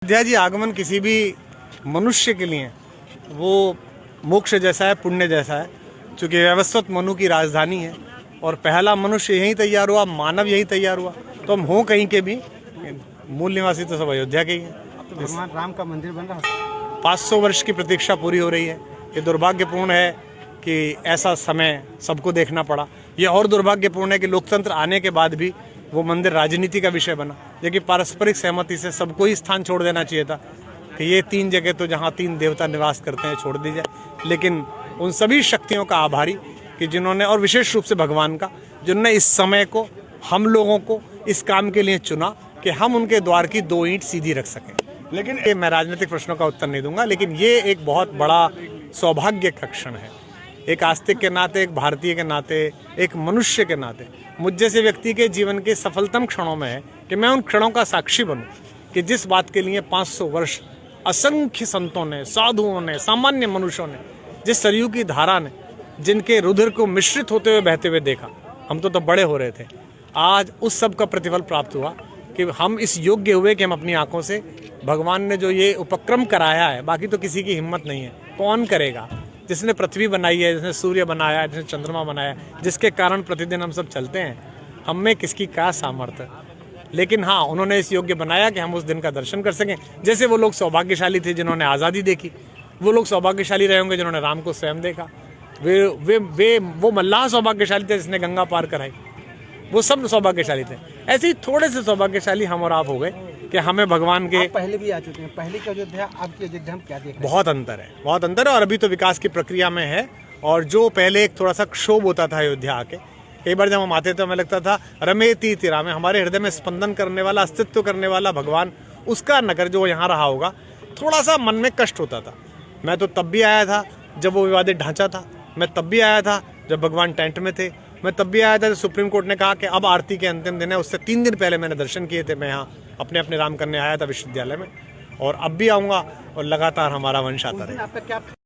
अयोध्या जी आगमन किसी भी मनुष्य के लिए वो मोक्ष जैसा है, पुण्य जैसा है। चूँकि व्यवस्थित मनु की राजधानी है और पहला मनुष्य यहीं तैयार हुआ, मानव यहीं तैयार हुआ, तो हम हों कहीं के भी, मूल निवासी तो सब अयोध्या के ही हैं। तो भगवान राम का मंदिर बन रहा है। 500 वर्ष की प्रतीक्षा पूरी हो रही है। ये दुर्भाग्यपूर्ण है कि ऐसा समय सबको देखना पड़ा। ये और दुर्भाग्यपूर्ण है कि लोकतंत्र आने के बाद भी वो मंदिर राजनीति का विषय बना, जबकि पारस्परिक सहमति से सबको ही स्थान छोड़ देना चाहिए था कि ये 3 जगह तो जहाँ 3 देवता निवास करते हैं छोड़ दी जाए। लेकिन उन सभी शक्तियों का आभारी कि जिन्होंने, और विशेष रूप से भगवान का, जिन्होंने इस समय को, हम लोगों को इस काम के लिए चुना कि हम उनके द्वार की 2 ईंट सीधी रख सकें। लेकिन मैं राजनीतिक प्रश्नों का उत्तर नहीं दूंगा, लेकिन ये एक बहुत बड़ा सौभाग्य का क्षण है। एक आस्तिक के नाते, एक भारतीय के नाते, एक मनुष्य के नाते मुझ जैसे व्यक्ति के जीवन के सफलतम क्षणों में है कि मैं उन क्षणों का साक्षी बनूं कि जिस बात के लिए 500 वर्ष असंख्य संतों ने, साधुओं ने, सामान्य मनुष्यों ने, जिस सरयू की धारा ने, जिनके रुधिर को मिश्रित होते हुए बहते हुए देखा, हम तो बड़े हो रहे थे, आज उस सब का प्रतिफल प्राप्त हुआ कि हम इस योग्य हुए कि हम अपनी आंखों से भगवान ने जो ये उपक्रम कराया है, बाकी तो किसी की हिम्मत नहीं है, कौन करेगा? जिसने पृथ्वी बनाई है, जिसने सूर्य बनाया है, जिसने चंद्रमा बनाया है, जिसके कारण प्रतिदिन हम सब चलते हैं, हम में किसकी क्या सामर्थ्य। लेकिन हाँ, उन्होंने इस योग्य बनाया कि हम उस दिन का दर्शन कर सकें। जैसे वो लोग सौभाग्यशाली थे जिन्होंने आज़ादी देखी, वो लोग सौभाग्यशाली रहे होंगे जिन्होंने राम को स्वयं देखा। वो मल्लाह सौभाग्यशाली थे जिसने गंगा पार कराई, वो सब सौभाग्यशाली थे। ऐसे ही थोड़े से सौभाग्यशाली हम और आप हो गए कि हमें भगवान के, पहले भी आ चुके हैं, पहले की अयोध्या आपकी अयोध्या हम क्या देख रहे हैं? बहुत अंतर है, बहुत अंतर है, और अभी तो विकास की प्रक्रिया में है। और जो पहले एक थोड़ा सा क्षोभ होता था अयोध्या आके, कई बार जब हम आते थे हमें लगता था रमेती तिरा में, हमारे हृदय में स्पंदन करने वाला, अस्तित्व करने वाला भगवान, उसका नगर जो यहाँ रहा होगा, थोड़ा सा मन में कष्ट होता था। मैं तो तब भी आया था जब वो विवादित ढांचा था, मैं तब भी आया था जब भगवान टेंट में थे, मैं तब भी आया था जब सुप्रीम कोर्ट ने कहा कि अब आरती के अंतिम दिन है। उससे 3 दिन पहले मैंने दर्शन किए थे, मैं यहाँ अपने राम करने आया था विश्वविद्यालय में, और अब भी आऊँगा और लगातार हमारा वंश आता रहेगा।